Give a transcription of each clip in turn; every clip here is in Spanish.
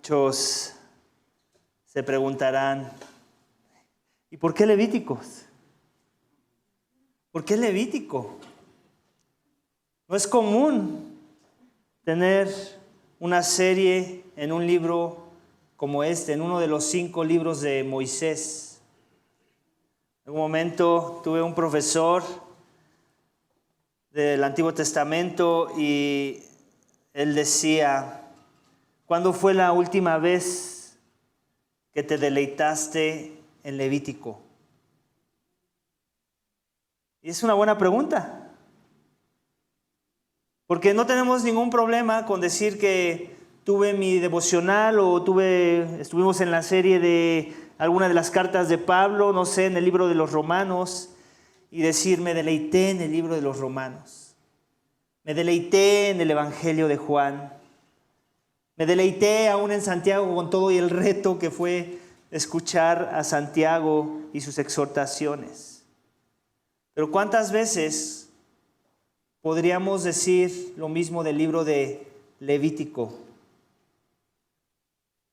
Muchos se preguntarán, ¿y por qué Levíticos? ¿Por qué Levítico? No es común tener una serie en un libro como este, en uno de los 5 libros de Moisés. En un momento tuve un profesor del Antiguo Testamento y él decía, ¿cuándo fue la última vez que te deleitaste en Levítico? Y es una buena pregunta, porque no tenemos ningún problema con decir que tuve mi devocional o estuvimos en la serie de alguna de las cartas de Pablo, no sé, en el libro de los Romanos, y decir, me deleité en el libro de los Romanos, me deleité en el Evangelio de Juan, me deleité aún en Santiago con todo y el reto que fue escuchar a Santiago y sus exhortaciones. Pero ¿cuántas veces podríamos decir lo mismo del libro de Levítico?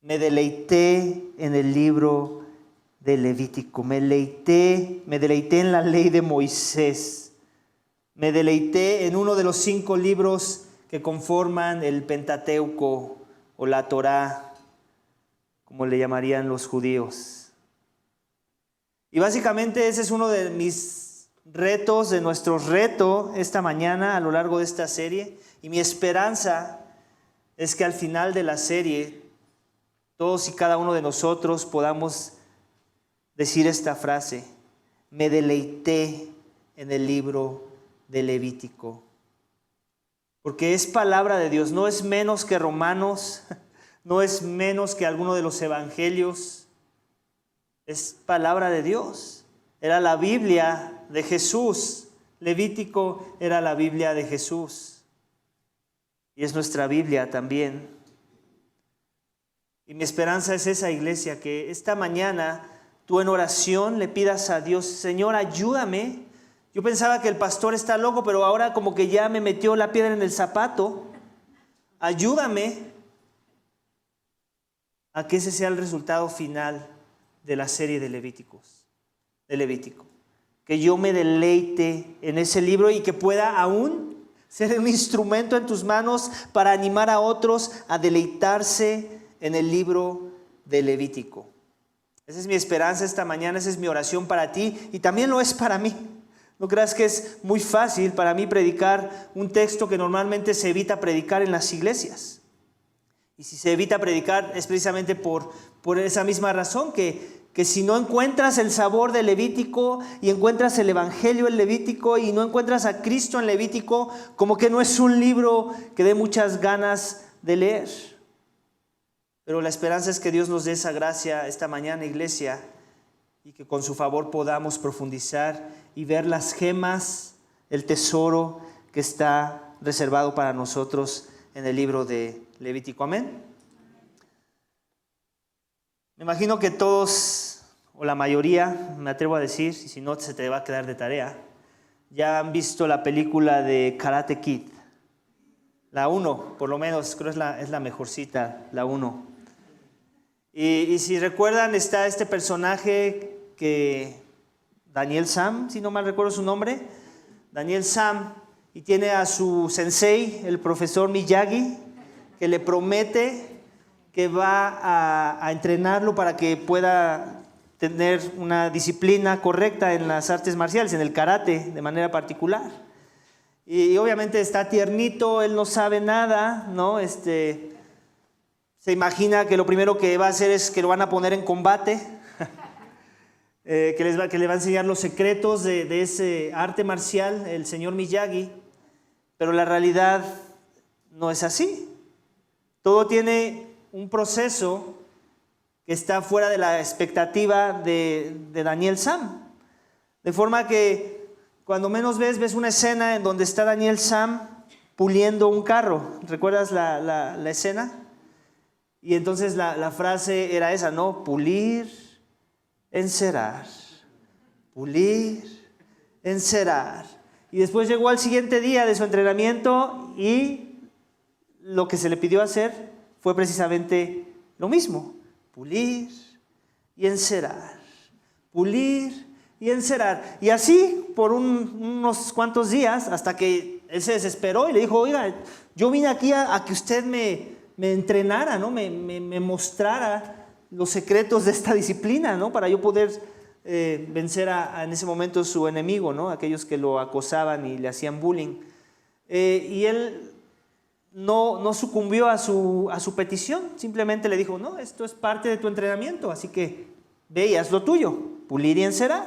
Me deleité en el libro de Levítico, me deleité en la ley de Moisés, me deleité en uno de los 5 libros que conforman el Pentateuco o la Torá, como le llamarían los judíos. Y básicamente ese es uno de mis retos, de nuestro reto esta mañana a lo largo de esta serie. Y mi esperanza es que al final de la serie, todos y cada uno de nosotros podamos decir esta frase: me deleité en el libro de Levítico. Porque es palabra de Dios, no es menos que Romanos, no es menos que alguno de los evangelios, es palabra de Dios. Era la Biblia de Jesús, Levítico era la Biblia de Jesús y es nuestra Biblia también. Y mi esperanza es esa, iglesia, que esta mañana tú en oración le pidas a Dios, Señor, ayúdame. Yo pensaba que el pastor está loco, pero ahora como que ya me metió la piedra en el zapato. Ayúdame a que ese sea el resultado final de la serie de Levítico. Que yo me deleite en ese libro y que pueda aún ser un instrumento en tus manos para animar a otros a deleitarse en el libro de Levítico. Esa es mi esperanza esta mañana, esa es mi oración para ti y también lo es para mí. No creas que es muy fácil para mí predicar un texto que normalmente se evita predicar en las iglesias. Y si se evita predicar es precisamente por esa misma razón, que si no encuentras el sabor de Levítico y encuentras el Evangelio en Levítico y no encuentras a Cristo en Levítico, como que no es un libro que dé muchas ganas de leer. Pero la esperanza es que Dios nos dé esa gracia esta mañana, iglesia, y que con su favor podamos profundizar y ver las gemas, el tesoro que está reservado para nosotros en el libro de Levítico. Amén. Me imagino que todos, o la mayoría, me atrevo a decir, y si no se te va a quedar de tarea, ya han visto la película de Karate Kid. La 1, por lo menos, creo es la mejorcita, la 1. Y si recuerdan, está este personaje que Daniel Sam, si no mal recuerdo su nombre, Daniel Sam, y tiene a su sensei, el profesor Miyagi, que le promete que va a entrenarlo para que pueda tener una disciplina correcta en las artes marciales, en el karate de manera particular. Y obviamente está tiernito, él no sabe nada, ¿no? Se imagina que lo primero que va a hacer es que lo van a poner en combate, que le va a enseñar los secretos de ese arte marcial, el señor Miyagi, pero la realidad no es así. Todo tiene un proceso que está fuera de la expectativa de Daniel Sam. De forma que cuando menos ves una escena en donde está Daniel Sam puliendo un carro. ¿Recuerdas la escena? Y entonces la frase era esa, ¿no? Pulir, encerar. Pulir, encerar. Y después llegó al siguiente día de su entrenamiento y lo que se le pidió hacer fue precisamente Lo mismo, pulir y encerar, pulir y encerar. Y así por unos cuantos días, hasta que él se desesperó y le dijo, oiga, yo vine aquí a que usted me entrenara, ¿no? me mostrara los secretos de esta disciplina, ¿no? Para yo poder vencer en ese momento su enemigo, ¿no? Aquellos que lo acosaban y le hacían bullying. Y él no sucumbió a su petición, simplemente le dijo, no, esto es parte de tu entrenamiento, así que ve y haz lo tuyo, pulir y encerar.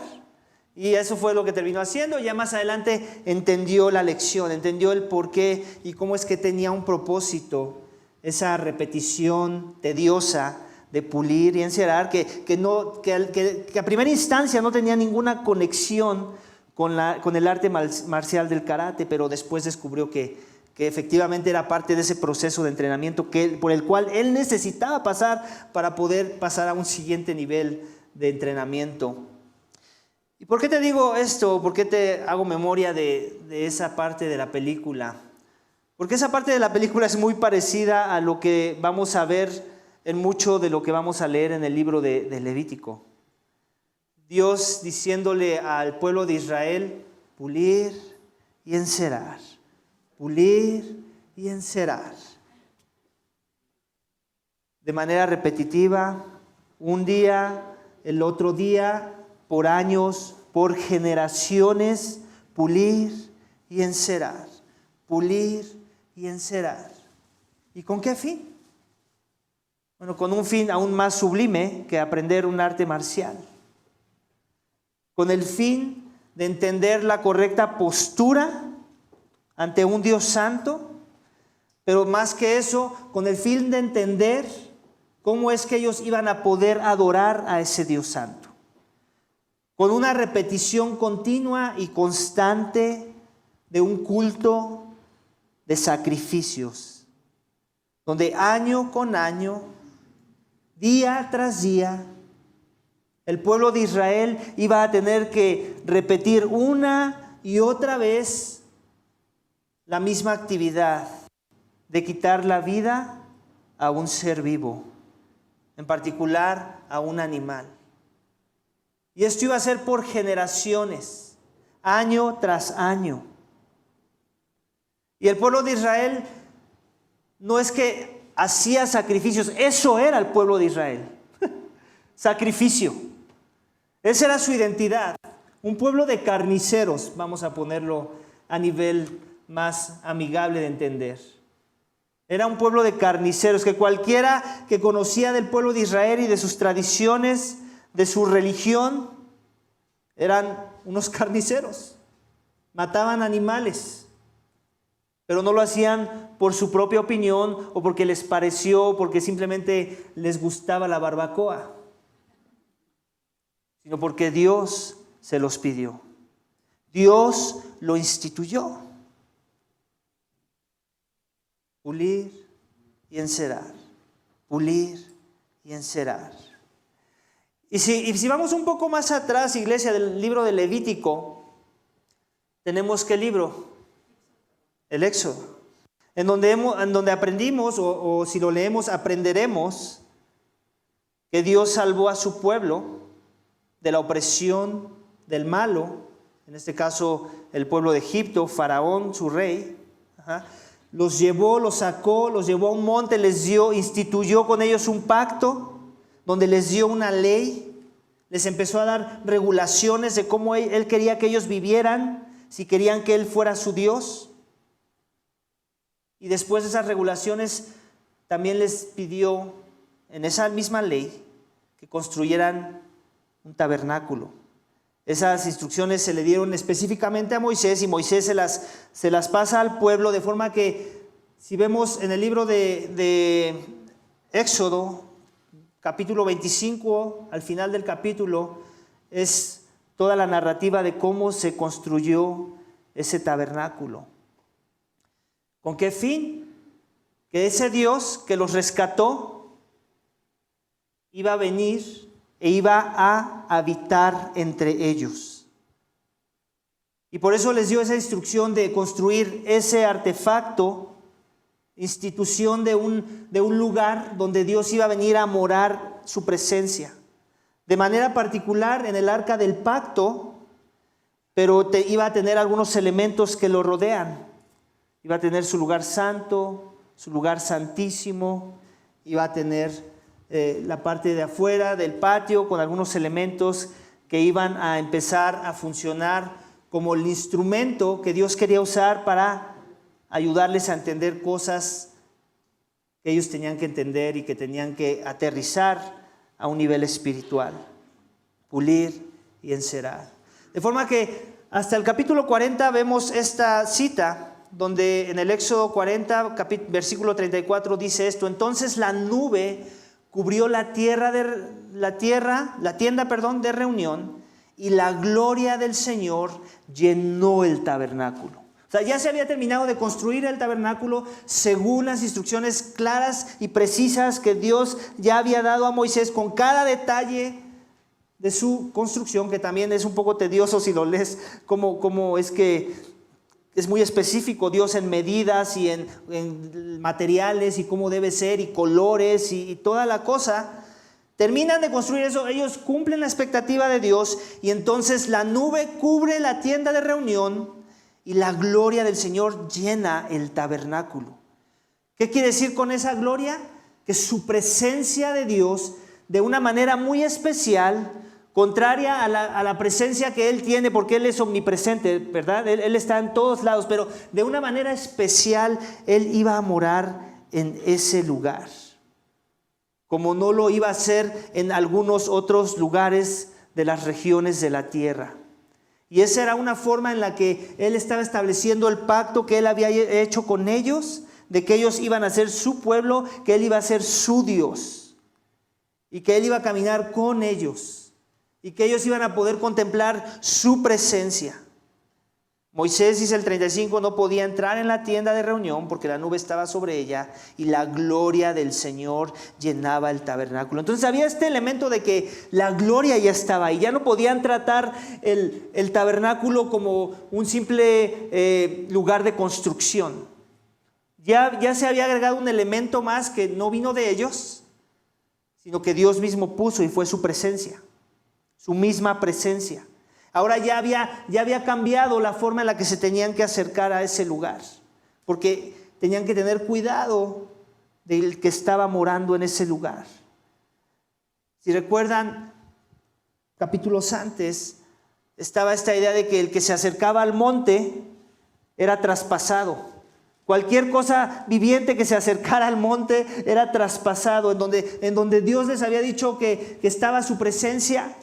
Y eso fue lo que terminó haciendo. Ya más adelante entendió la lección, entendió el por qué y cómo es que tenía un propósito esa repetición tediosa de pulir y encerar, que a primera instancia no tenía ninguna conexión con el arte marcial del karate, pero después descubrió que efectivamente era parte de ese proceso de entrenamiento por el cual él necesitaba pasar para poder pasar a un siguiente nivel de entrenamiento. ¿Y por qué te digo esto? ¿Por qué te hago memoria de esa parte de la película? Porque esa parte de la película es muy parecida a lo que vamos a ver en mucho de lo que vamos a leer en el libro de Levítico. Dios diciéndole al pueblo de Israel, pulir y encerar, pulir y encerar. De manera repetitiva, un día, el otro día, por años, por generaciones, pulir y encerar, pulir y encerar. ¿Y con qué fin? Bueno, con un fin aún más sublime que aprender un arte marcial. Con el fin de entender la correcta postura ante un Dios santo, pero más que eso, con el fin de entender cómo es que ellos iban a poder adorar a ese Dios santo. Con una repetición continua y constante de un culto de sacrificios, donde año con año, día tras día, el pueblo de Israel iba a tener que repetir una y otra vez la misma actividad de quitar la vida a un ser vivo, en particular a un animal. Y esto iba a ser por generaciones, año tras año. Y el pueblo de Israel no es que hacía sacrificios, eso era el pueblo de Israel. Sacrificio. Esa era su identidad. Un pueblo de carniceros, vamos a ponerlo a nivel más amigable de entender. Era un pueblo de carniceros, que cualquiera que conocía del pueblo de Israel y de sus tradiciones, de su religión, eran unos carniceros. Mataban animales, pero no lo hacían por su propia opinión o porque les pareció, o porque simplemente les gustaba la barbacoa, sino porque Dios se los pidió. Dios lo instituyó. Pulir y encerar, pulir y encerar. Y si vamos un poco más atrás, iglesia, del libro de Levítico, tenemos ¿qué libro? El Éxodo, en donde aprendimos, o si lo leemos, aprenderemos que Dios salvó a su pueblo de la opresión del malo, en este caso el pueblo de Egipto, Faraón, su rey. Los llevó, los sacó, los llevó a un monte, les dio, instituyó con ellos un pacto, donde les dio una ley, les empezó a dar regulaciones de cómo él quería que ellos vivieran, si querían que él fuera su Dios. Y después de esas regulaciones también les pidió en esa misma ley que construyeran un tabernáculo. Esas instrucciones se le dieron específicamente a Moisés, y Moisés se las pasa al pueblo, de forma que si vemos en el libro de Éxodo, capítulo 25, al final del capítulo, es toda la narrativa de cómo se construyó ese tabernáculo. ¿Con qué fin? Que ese Dios que los rescató iba a venir e iba a habitar entre ellos. Y por eso les dio esa instrucción de construir ese artefacto institución de un lugar donde Dios iba a venir a morar su presencia. De manera particular en el arca del pacto, pero iba a tener algunos elementos que lo rodean. Iba a tener su lugar santo, su lugar santísimo, iba a tener la parte de afuera del patio con algunos elementos que iban a empezar a funcionar como el instrumento que Dios quería usar para ayudarles a entender cosas que ellos tenían que entender y que tenían que aterrizar a un nivel espiritual, pulir y encerar. De forma que hasta el capítulo 40 vemos esta cita donde en el Éxodo 40, versículo 34 dice esto: entonces la nube cubrió la tienda de reunión, y la gloria del Señor llenó el tabernáculo. O sea, ya se había terminado de construir el tabernáculo según las instrucciones claras y precisas que Dios ya había dado a Moisés, con cada detalle de su construcción, que también es un poco tedioso si lo lees, como es que es muy específico Dios en medidas y en materiales y cómo debe ser y colores y toda la cosa. Terminan de construir eso, ellos cumplen la expectativa de Dios, y entonces la nube cubre la tienda de reunión y la gloria del Señor llena el tabernáculo. ¿Qué quiere decir con esa gloria? Que su presencia de Dios, de una manera muy especial, contraria a la presencia que Él tiene, porque Él es omnipresente, ¿verdad? Él está en todos lados, pero de una manera especial Él iba a morar en ese lugar, como no lo iba a hacer en algunos otros lugares de las regiones de la tierra. Y esa era una forma en la que Él estaba estableciendo el pacto que Él había hecho con ellos, de que ellos iban a ser su pueblo, que Él iba a ser su Dios, y que Él iba a caminar con ellos, y que ellos iban a poder contemplar su presencia. Moisés, dice el 35, no podía entrar en la tienda de reunión porque la nube estaba sobre ella y la gloria del Señor llenaba el tabernáculo. Entonces había este elemento de que la gloria ya estaba ahí. Ya no podían tratar el tabernáculo como un simple lugar de construcción. Ya se había agregado un elemento más que no vino de ellos, sino que Dios mismo puso, y fue su presencia, su misma presencia. Ahora ya había cambiado la forma en la que se tenían que acercar a ese lugar, porque tenían que tener cuidado del que estaba morando en ese lugar. Si recuerdan, capítulos antes, estaba esta idea de que el que se acercaba al monte era traspasado. Cualquier cosa viviente que se acercara al monte era traspasado. En donde Dios les había dicho que estaba su presencia,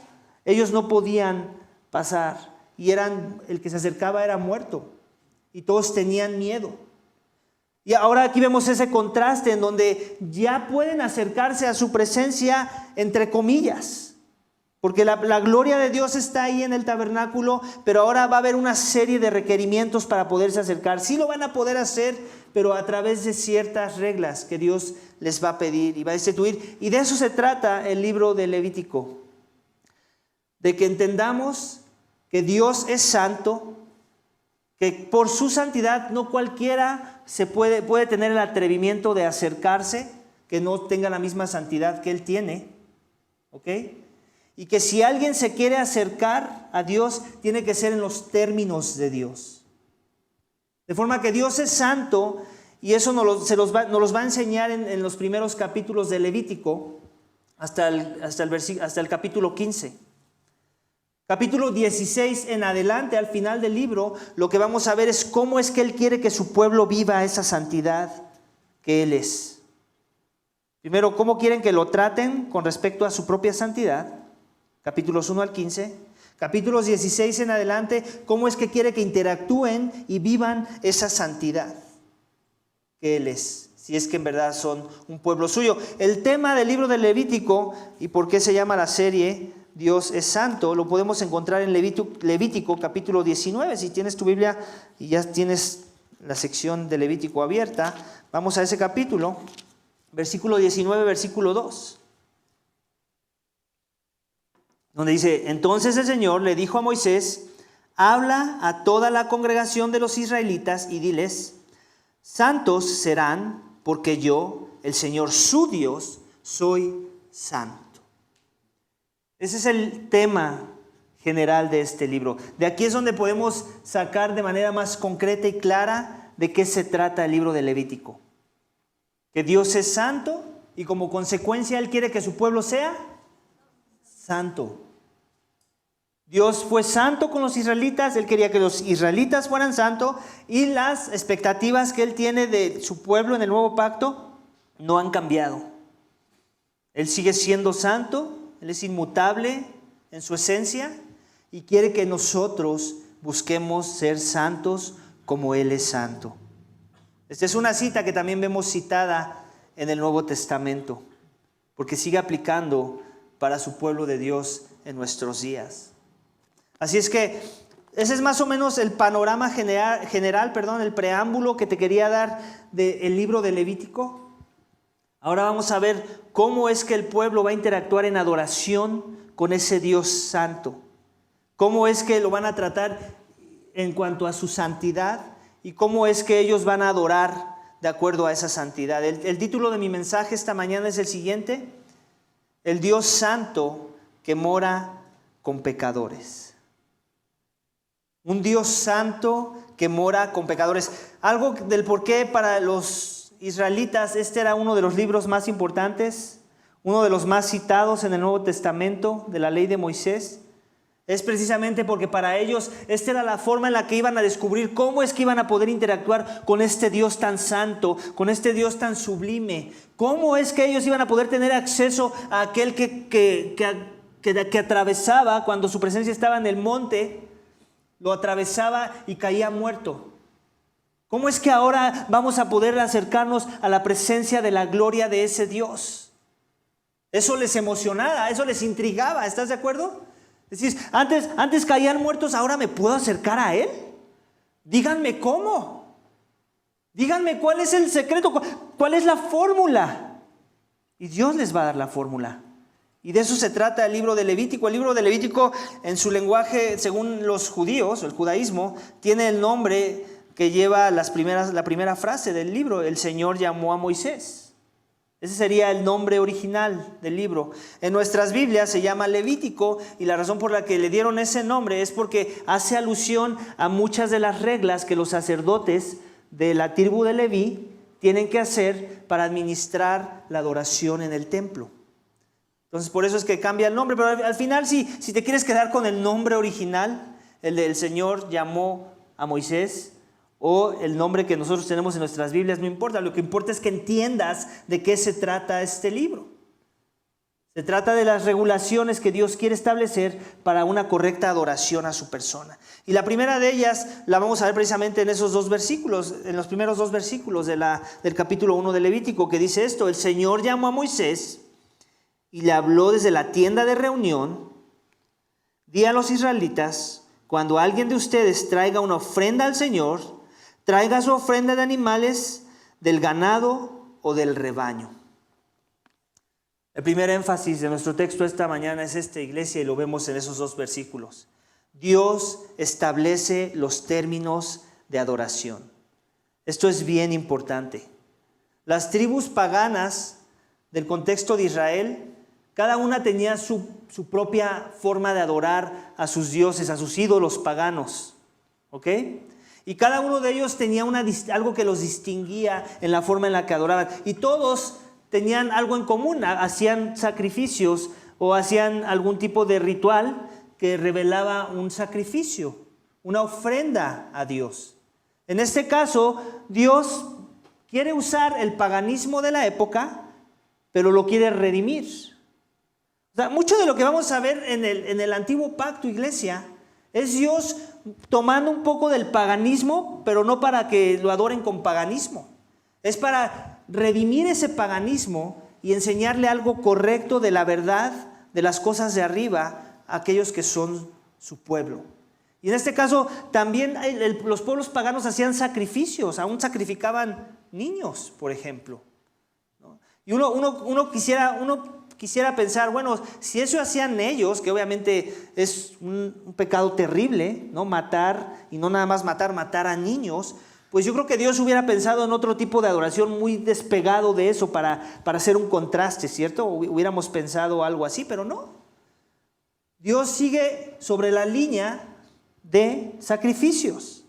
ellos no podían pasar, y el que se acercaba era muerto, y todos tenían miedo. Y ahora aquí vemos ese contraste en donde ya pueden acercarse a su presencia, entre comillas, porque la gloria de Dios está ahí en el tabernáculo, pero ahora va a haber una serie de requerimientos para poderse acercar. Sí lo van a poder hacer, pero a través de ciertas reglas que Dios les va a pedir y va a instituir. Y de eso se trata el libro de Levítico, de que entendamos que Dios es santo, que por su santidad no cualquiera puede tener el atrevimiento de acercarse, que no tenga la misma santidad que Él tiene, ¿ok? Y que si alguien se quiere acercar a Dios, tiene que ser en los términos de Dios. De forma que Dios es santo, y eso nos los va a enseñar en los primeros capítulos de Levítico, hasta el capítulo 15. Capítulo 16 en adelante, al final del libro, lo que vamos a ver es cómo es que Él quiere que su pueblo viva esa santidad que Él es. Primero, cómo quieren que lo traten con respecto a su propia santidad, capítulos 1 al 15. Capítulos 16 en adelante, cómo es que quiere que interactúen y vivan esa santidad que Él es, si es que en verdad son un pueblo suyo. El tema del libro de Levítico, y por qué se llama la serie Dios es santo, lo podemos encontrar en Levítico capítulo 19. Si tienes tu Biblia y ya tienes la sección de Levítico abierta, vamos a ese capítulo, versículo 19, versículo 2, donde dice: entonces el Señor le dijo a Moisés: habla a toda la congregación de los israelitas y diles: Santos serán porque yo, el Señor su Dios, soy santo. Ese es el tema general de este libro. De aquí es donde podemos sacar de manera más concreta y clara de qué se trata el libro de Levítico. Que Dios es santo y como consecuencia Él quiere que su pueblo sea santo. Dios fue santo con los israelitas, Él quería que los israelitas fueran santos y las expectativas que Él tiene de su pueblo en el nuevo pacto no han cambiado. Él sigue siendo santo, Él es inmutable en su esencia y quiere que nosotros busquemos ser santos como Él es santo. Esta es una cita que también vemos citada en el Nuevo Testamento, porque sigue aplicando para su pueblo de Dios en nuestros días. Así es que ese es más o menos el panorama general, el preámbulo que te quería dar del libro de Levítico. Ahora vamos a ver cómo es que el pueblo va a interactuar en adoración con ese Dios santo. Cómo es que lo van a tratar en cuanto a su santidad y cómo es que ellos van a adorar de acuerdo a esa santidad. El título de mi mensaje esta mañana es el siguiente: el Dios santo que mora con pecadores. Un Dios santo que mora con pecadores. Algo del por qué para los israelitas este era uno de los libros más importantes, uno de los más citados en el Nuevo Testamento de la ley de Moisés, es precisamente porque para ellos esta era la forma en la que iban a descubrir cómo es que iban a poder interactuar con este Dios tan santo, con este Dios tan sublime. Cómo es que ellos iban a poder tener acceso a aquel que atravesaba cuando su presencia estaba en el monte. Lo atravesaba y caía muerto. ¿Cómo es que ahora vamos a poder acercarnos a la presencia de la gloria de ese Dios? Eso les emocionaba, eso les intrigaba, ¿estás de acuerdo? Es decir, antes caían muertos, ahora me puedo acercar a Él. Díganme cómo. Díganme cuál es el secreto, cuál es la fórmula. Y Dios les va a dar la fórmula. Y de eso se trata el libro de Levítico. El libro de Levítico, en su lenguaje, según los judíos, o el judaísmo, tiene el nombre que lleva la primera frase del libro: el Señor llamó a Moisés. Ese sería el nombre original del libro. En nuestras Biblias se llama Levítico, y la razón por la que le dieron ese nombre es porque hace alusión a muchas de las reglas que los sacerdotes de la tribu de Leví tienen que hacer para administrar la adoración en el templo. Entonces por eso es que cambia el nombre, pero al final si te quieres quedar con el nombre original, el del Señor llamó a Moisés, o el nombre que nosotros tenemos en nuestras Biblias, no importa. Lo que importa es que entiendas de qué se trata este libro. Se trata de las regulaciones que Dios quiere establecer para una correcta adoración a su persona. Y la primera de ellas la vamos a ver precisamente en esos dos versículos, en los primeros dos versículos del capítulo 1 de Levítico, que dice esto: el Señor llamó a Moisés y le habló desde la tienda de reunión: di a los israelitas, cuando alguien de ustedes traiga una ofrenda al Señor, traiga su ofrenda de animales, del ganado o del rebaño. El primer énfasis de nuestro texto esta mañana es esta, iglesia, y lo vemos en esos dos versículos. Dios establece los términos de adoración. Esto es bien importante. Las tribus paganas del contexto de Israel, cada una tenía su propia forma de adorar a sus dioses, a sus ídolos paganos. ¿Ok? Y cada uno de ellos tenía algo que los distinguía en la forma en la que adoraban. Y todos tenían algo en común: hacían sacrificios o hacían algún tipo de ritual que revelaba un sacrificio, una ofrenda a Dios. En este caso, Dios quiere usar el paganismo de la época, pero lo quiere redimir. O sea, mucho de lo que vamos a ver en el antiguo pacto, iglesia, es Dios tomando un poco del paganismo, pero no para que lo adoren con paganismo. Es para redimir ese paganismo y enseñarle algo correcto de la verdad, de las cosas de arriba, a aquellos que son su pueblo. Y en este caso también los pueblos paganos hacían sacrificios, aún sacrificaban niños, por ejemplo, ¿no? Y uno quisiera pensar, bueno, si eso hacían ellos, que obviamente es un pecado terrible, ¿no? Matar, y no nada más matar a niños, pues yo creo que Dios hubiera pensado en otro tipo de adoración muy despegado de eso para hacer un contraste, ¿cierto? Hubiéramos pensado algo así, pero no. Dios sigue sobre la línea de sacrificios,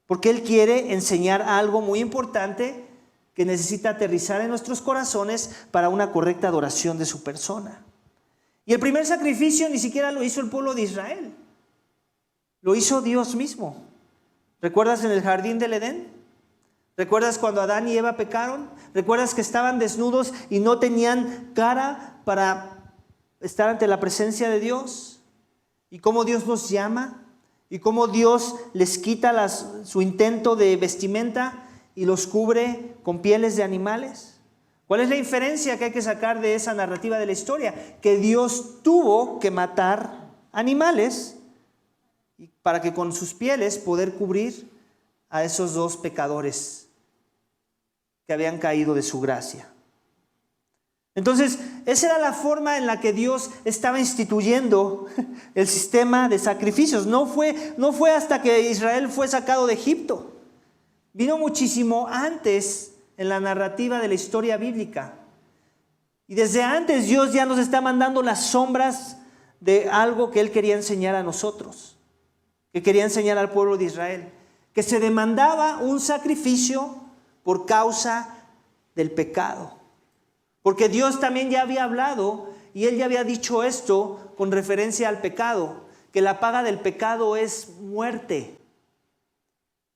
porque Él quiere enseñar algo muy importante que necesita aterrizar en nuestros corazones para una correcta adoración de su persona. Y el primer sacrificio ni siquiera lo hizo el pueblo de Israel, lo hizo Dios mismo. ¿Recuerdas en el jardín del Edén? ¿Recuerdas cuando Adán y Eva pecaron? ¿Recuerdas que estaban desnudos y no tenían cara para estar ante la presencia de Dios? ¿Y cómo Dios los llama? ¿Y cómo Dios les quita su intento de vestimenta y los cubre con pieles de animales? ¿Cuál es la inferencia que hay que sacar de esa narrativa de la historia? Que Dios tuvo que matar animales para que con sus pieles poder cubrir a esos dos pecadores que habían caído de su gracia. Entonces, esa era la forma en la que Dios estaba instituyendo el sistema de sacrificios. No fue hasta que Israel fue sacado de Egipto. Vino muchísimo antes en la narrativa de la historia bíblica. Y desde antes Dios ya nos está mandando las sombras de algo que Él quería enseñar a nosotros, que quería enseñar al pueblo de Israel, que se demandaba un sacrificio por causa del pecado. Porque Dios también ya había hablado y Él ya había dicho esto con referencia al pecado, que la paga del pecado es muerte.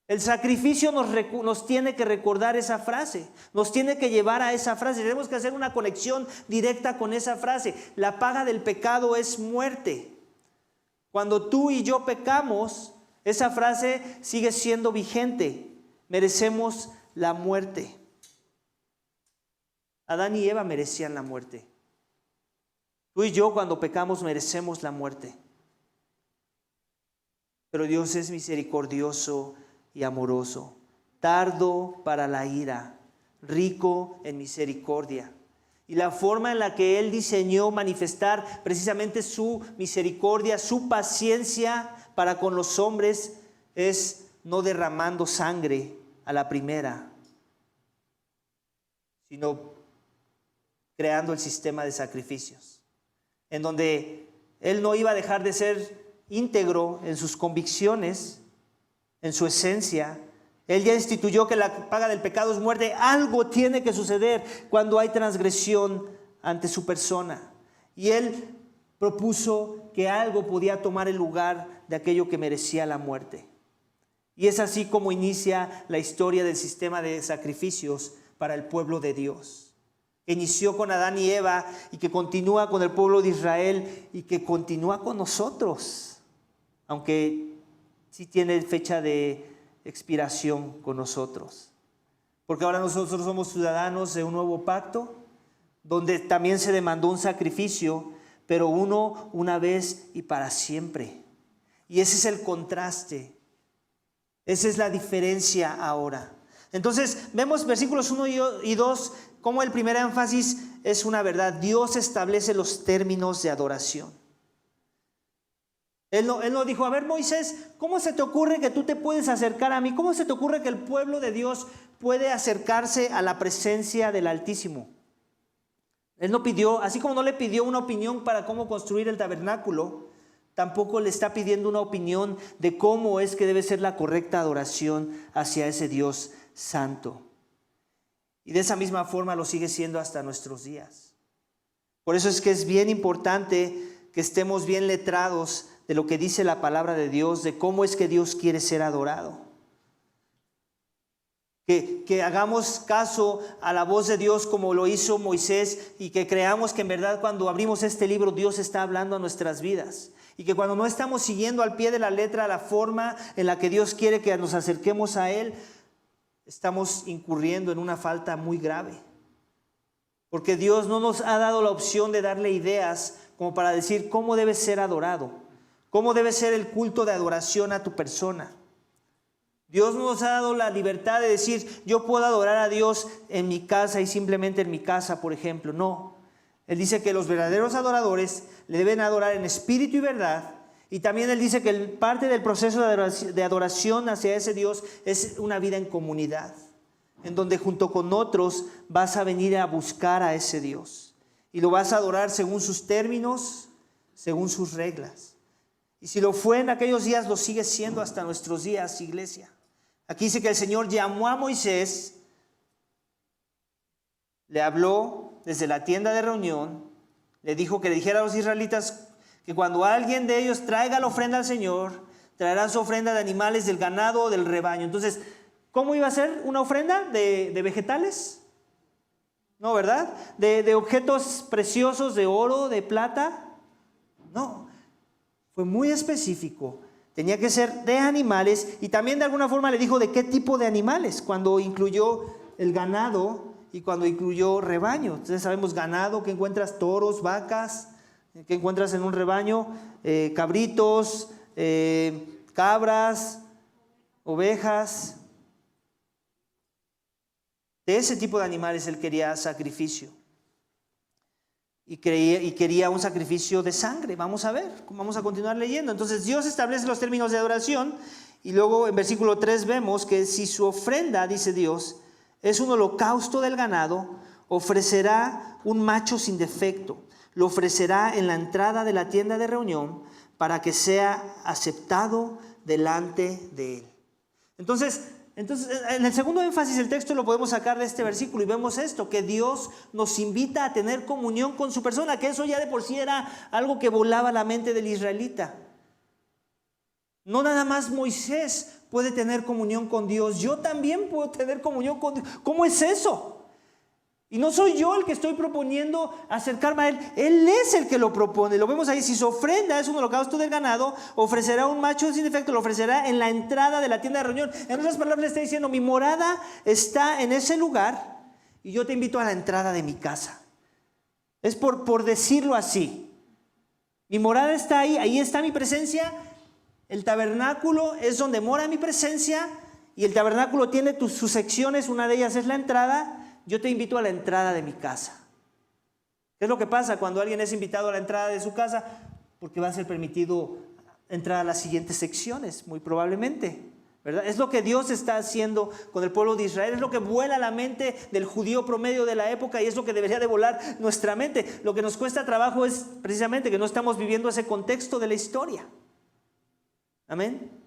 El sacrificio nos tiene que recordar esa frase, nos tiene que llevar a esa frase. Tenemos que hacer una conexión directa con esa frase. La paga del pecado es muerte. Cuando tú y yo pecamos, esa frase sigue siendo vigente. Merecemos la muerte. Adán y Eva merecían la muerte. Tú y yo cuando pecamos merecemos la muerte. Pero Dios es misericordioso y amoroso, tardo para la ira, rico en misericordia. Y la forma en la que Él diseñó manifestar precisamente su misericordia, su paciencia para con los hombres es no derramando sangre a la primera, sino creando el sistema de sacrificios, en donde Él no iba a dejar de ser íntegro en sus convicciones, en su esencia. Él ya instituyó que la paga del pecado es muerte. Algo tiene que suceder cuando hay transgresión ante su persona. Y Él propuso que algo podía tomar el lugar de aquello que merecía la muerte. Y es así como inicia la historia del sistema de sacrificios para el pueblo de Dios. Que inició con Adán y Eva y que continúa con el pueblo de Israel y que continúa con nosotros. Aunque sí tiene fecha de expiración con nosotros. Porque ahora nosotros somos ciudadanos de un nuevo pacto, donde también se demandó un sacrificio, pero uno una vez y para siempre. Y ese es el contraste. Esa es la diferencia ahora. Entonces vemos versículos 1 y 2, como el primer énfasis es una verdad. Dios establece los términos de adoración. Él no dijo, a ver Moisés, ¿cómo se te ocurre que tú te puedes acercar a mí? ¿Cómo se te ocurre que el pueblo de Dios puede acercarse a la presencia del Altísimo? Él no pidió, así como no le pidió una opinión para cómo construir el tabernáculo, tampoco le está pidiendo una opinión de cómo es que debe ser la correcta adoración hacia ese Dios santo. Y de esa misma forma lo sigue siendo hasta nuestros días. Por eso es que es bien importante que estemos bien letrados de lo que dice la palabra de Dios, de cómo es que Dios quiere ser adorado. Que hagamos caso a la voz de Dios como lo hizo Moisés y que creamos que en verdad cuando abrimos este libro Dios está hablando a nuestras vidas. Y que cuando no estamos siguiendo al pie de la letra la forma en la que Dios quiere que nos acerquemos a Él, estamos incurriendo en una falta muy grave. Porque Dios no nos ha dado la opción de darle ideas como para decir cómo debe ser adorado. ¿Cómo debe ser el culto de adoración a tu persona? Dios nos ha dado la libertad de decir, yo puedo adorar a Dios en mi casa y simplemente en mi casa, por ejemplo. No. Él dice que los verdaderos adoradores le deben adorar en espíritu y verdad Y también él dice que parte del proceso de adoración hacia ese Dios es una vida en comunidad, en donde junto con otros vas a venir a buscar a ese Dios. Y lo vas a adorar según sus términos, según sus reglas. Y si lo fue en aquellos días, lo sigue siendo hasta nuestros días, iglesia. Aquí dice que el Señor llamó a Moisés, le habló desde la tienda de reunión, le dijo que le dijera a los israelitas que cuando alguien de ellos traiga la ofrenda al Señor, traerá su ofrenda de animales, del ganado o del rebaño. Entonces, ¿cómo iba a ser una ofrenda? ¿De vegetales? No, ¿verdad? ¿De objetos preciosos, de oro, de plata? No, fue muy específico. Tenía que ser de animales y también de alguna forma le dijo de qué tipo de animales, cuando incluyó el ganado y cuando incluyó rebaño. Entonces sabemos ganado, que encuentras toros, vacas, que encuentras en un rebaño, cabritos, cabras, ovejas. De ese tipo de animales él quería sacrificio. Y quería un sacrificio de sangre. Vamos a ver, vamos a continuar leyendo. Entonces Dios establece los términos de adoración y luego en versículo 3 vemos que si su ofrenda, dice Dios, es un holocausto del ganado, ofrecerá un macho sin defecto. Lo ofrecerá en la entrada de la tienda de reunión para que sea aceptado delante de él. Entonces, en el segundo énfasis el texto lo podemos sacar de este versículo y vemos esto, que Dios nos invita a tener comunión con su persona, que eso ya de por sí era algo que volaba la mente del israelita. No nada más Moisés puede tener comunión con Dios, yo también puedo tener comunión con Dios. ¿Cómo es eso? Y no soy yo el que estoy proponiendo acercarme a Él es el que lo propone. Lo vemos ahí, si su ofrenda es un holocausto del ganado, ofrecerá un macho sin defecto, lo ofrecerá en la entrada de la tienda de reunión. En otras palabras le está diciendo, mi morada está en ese lugar y yo te invito a la entrada de mi casa. Es por decirlo así. Mi morada está ahí está mi presencia. El tabernáculo es donde mora mi presencia y el tabernáculo tiene sus secciones, una de ellas es la entrada. Yo te invito a la entrada de mi casa. ¿Qué es lo que pasa cuando alguien es invitado a la entrada de su casa? Porque va a ser permitido entrar a las siguientes secciones, muy probablemente, ¿verdad? Es lo que Dios está haciendo con el pueblo de Israel, es lo que vuela la mente del judío promedio de la época y es lo que debería de volar nuestra mente. Lo que nos cuesta trabajo es precisamente que no estamos viviendo ese contexto de la historia. Amén.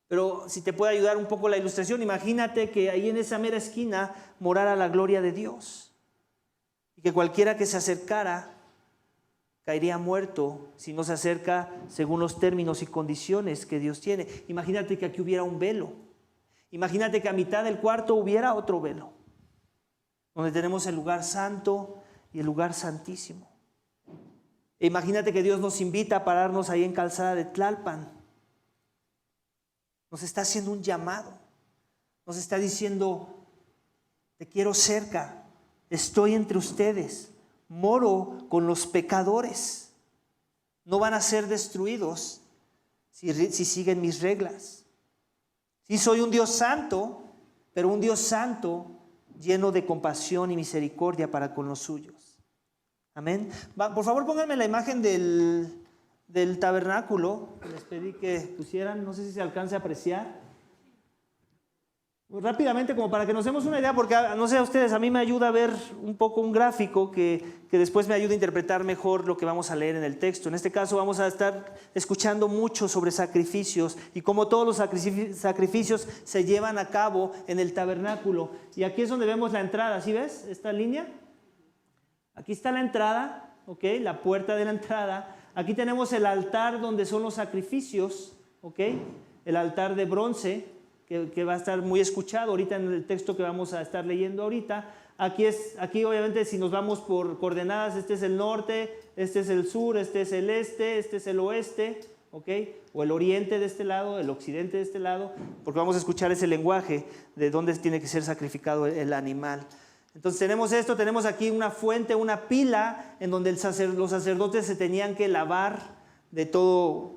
Pero si te puede ayudar un poco la ilustración, imagínate que ahí en esa mera esquina morara la gloria de Dios. Y que cualquiera que se acercara caería muerto si no se acerca según los términos y condiciones que Dios tiene. Imagínate que aquí hubiera un velo. Imagínate que a mitad del cuarto hubiera otro velo, donde tenemos el lugar santo y el lugar santísimo. E imagínate que Dios nos invita a pararnos ahí en Calzada de Tlalpan. Nos está haciendo un llamado, nos está diciendo, te quiero cerca, estoy entre ustedes, moro con los pecadores, no van a ser destruidos si siguen mis reglas. Sí, soy un Dios santo, pero un Dios santo lleno de compasión y misericordia para con los suyos. Amén. Por favor, pónganme la imagen del tabernáculo, les pedí que pusieran, no sé si se alcanza a apreciar. Rápidamente, como para que nos demos una idea, porque no sé a ustedes, a mí me ayuda a ver un poco un gráfico que después me ayuda a interpretar mejor lo que vamos a leer en el texto. En este caso vamos a estar escuchando mucho sobre sacrificios y cómo todos los sacrificios se llevan a cabo en el tabernáculo. Y aquí es donde vemos la entrada, ¿sí ves esta línea? Aquí está la entrada, ¿ok? La puerta de la entrada. Aquí tenemos el altar donde son los sacrificios, ¿ok? El altar de bronce, que va a estar muy escuchado ahorita en el texto que vamos a estar leyendo ahorita. Aquí obviamente si nos vamos por coordenadas, este es el norte, este es el sur, este es el este es el oeste, ¿ok? O el oriente de este lado, el occidente de este lado, porque vamos a escuchar ese lenguaje de dónde tiene que ser sacrificado el animal. Entonces tenemos esto, tenemos aquí una fuente, una pila en donde los sacerdotes se tenían que lavar de todo.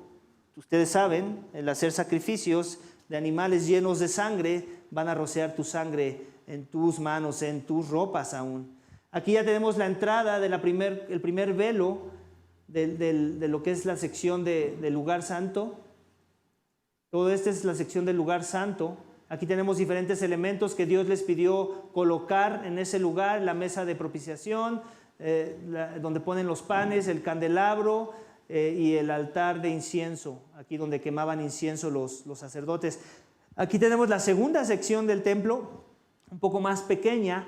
Ustedes saben, el hacer sacrificios de animales llenos de sangre, van a rociar tu sangre en tus manos, en tus ropas aún. Aquí ya tenemos la entrada de el primer velo de lo que es la sección del lugar santo. Todo esto es la sección del lugar santo. Aquí tenemos diferentes elementos que Dios les pidió colocar en ese lugar: la mesa de propiciación, donde ponen los panes, el candelabro y el altar de incienso, aquí donde quemaban incienso los sacerdotes. Aquí tenemos la segunda sección del templo, un poco más pequeña,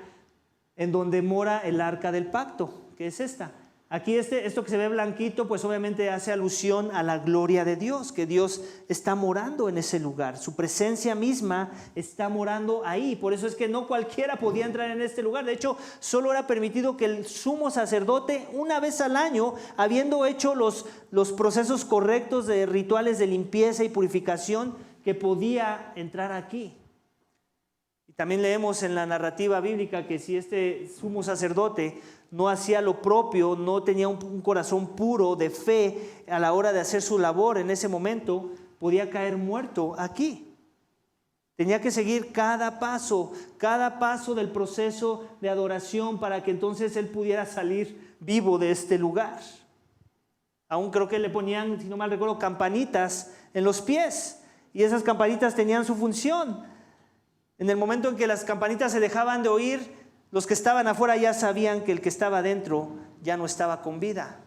en donde mora el arca del pacto, que es esta. Aquí esto que se ve blanquito, pues obviamente hace alusión a la gloria de Dios, que Dios está morando en ese lugar. Su presencia misma está morando ahí. Por eso es que no cualquiera podía entrar en este lugar. De hecho, solo era permitido que el sumo sacerdote, una vez al año, habiendo hecho los procesos correctos de rituales de limpieza y purificación, que podía entrar aquí. Y también leemos en la narrativa bíblica que si este sumo sacerdote no hacía lo propio, no tenía un corazón puro de fe a la hora de hacer su labor en ese momento, podía caer muerto aquí. Tenía que seguir cada paso del proceso de adoración para que entonces él pudiera salir vivo de este lugar. Aún creo que le ponían, si no mal recuerdo, campanitas en los pies, y esas campanitas tenían su función. En el momento en que las campanitas se dejaban de oír, los que estaban afuera ya sabían que el que estaba adentro ya no estaba con vida.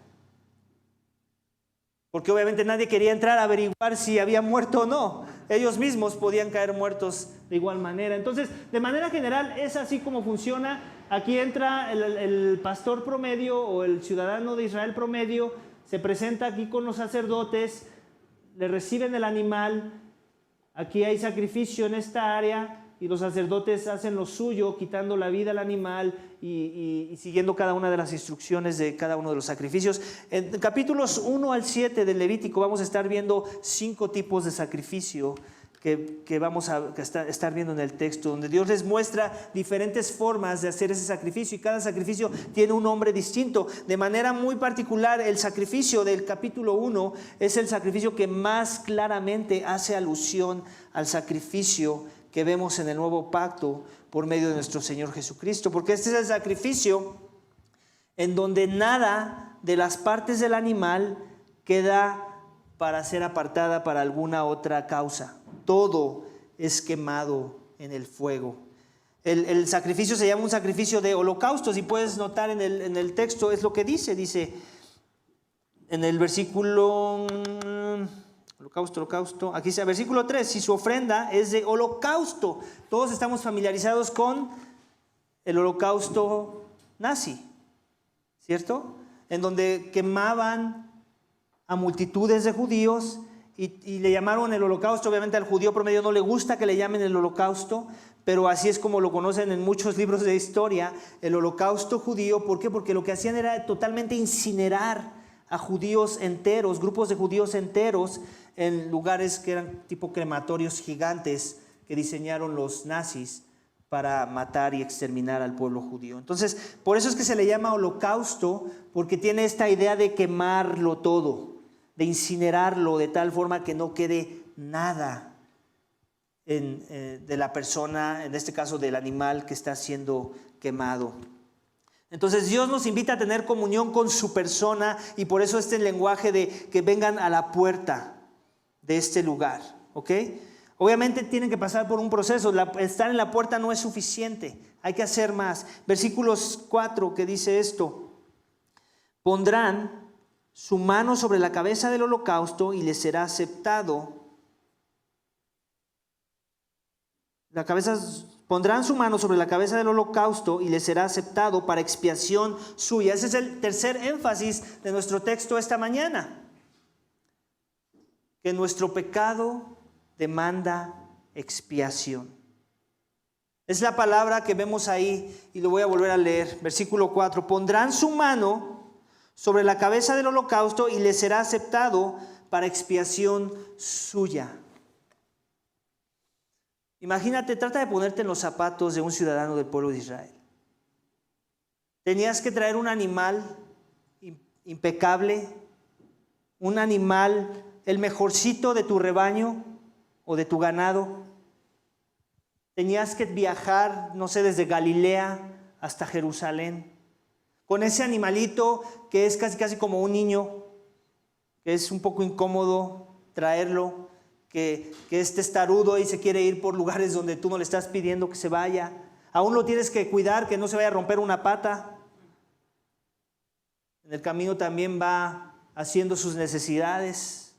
Porque obviamente nadie quería entrar a averiguar si había muerto o no. Ellos mismos podían caer muertos de igual manera. Entonces, de manera general, es así como funciona. Aquí entra el pastor promedio o el ciudadano de Israel promedio, se presenta aquí con los sacerdotes, le reciben el animal. Aquí hay sacrificio en esta área y los sacerdotes hacen lo suyo, quitando la vida al animal y siguiendo cada una de las instrucciones de cada uno de los sacrificios. En capítulos 1 al 7 del Levítico vamos a estar viendo 5 tipos de sacrificio que vamos a estar viendo en el texto, donde Dios les muestra diferentes formas de hacer ese sacrificio, y cada sacrificio tiene un nombre distinto. De manera muy particular, el sacrificio del capítulo 1 es el sacrificio que más claramente hace alusión al sacrificio que vemos en el nuevo pacto por medio de nuestro Señor Jesucristo, porque este es el sacrificio en donde nada de las partes del animal queda para ser apartada para alguna otra causa. Todo es quemado en el fuego. El sacrificio se llama un sacrificio de holocausto. Si puedes notar en el texto, es lo que dice en el versículo holocausto, aquí dice versículo 3, si su ofrenda es de holocausto. Todos estamos familiarizados con el holocausto nazi, ¿cierto? En donde quemaban a multitudes de judíos y le llamaron el holocausto. Obviamente al judío promedio no le gusta que le llamen el holocausto, pero así es como lo conocen en muchos libros de historia, el holocausto judío. ¿Por qué? Porque lo que hacían era totalmente incinerar a judíos enteros, grupos de judíos enteros, en lugares que eran tipo crematorios gigantes que diseñaron los nazis para matar y exterminar al pueblo judío. Entonces, por eso es que se le llama holocausto, porque tiene esta idea de quemarlo todo, de incinerarlo de tal forma que no quede nada de la persona, en este caso del animal que está siendo quemado. Entonces Dios nos invita a tener comunión con su persona, y por eso este lenguaje de que vengan a la puerta de este lugar, ¿ok? Obviamente tienen que pasar por un proceso. Estar en la puerta no es suficiente, hay que hacer más. Versículos 4 que dice esto: pondrán su mano sobre la cabeza del holocausto y les será aceptado. Pondrán su mano sobre la cabeza del holocausto y les será aceptado para expiación suya. Ese es el tercer énfasis de nuestro texto esta mañana. Que nuestro pecado demanda expiación. Es la palabra que vemos ahí, y lo voy a volver a leer. Versículo 4. Pondrán su mano sobre la cabeza del holocausto y les será aceptado para expiación suya. Imagínate, trata de ponerte en los zapatos de un ciudadano del pueblo de Israel. Tenías que traer un animal impecable, un animal, el mejorcito de tu rebaño o de tu ganado. Tenías que viajar, no sé, desde Galilea hasta Jerusalén, con ese animalito que es casi como un niño, que es un poco incómodo traerlo, que es testarudo y se quiere ir por lugares donde tú no le estás pidiendo que se vaya. Aún lo tienes que cuidar, que no se vaya a romper una pata. En el camino también va haciendo sus necesidades.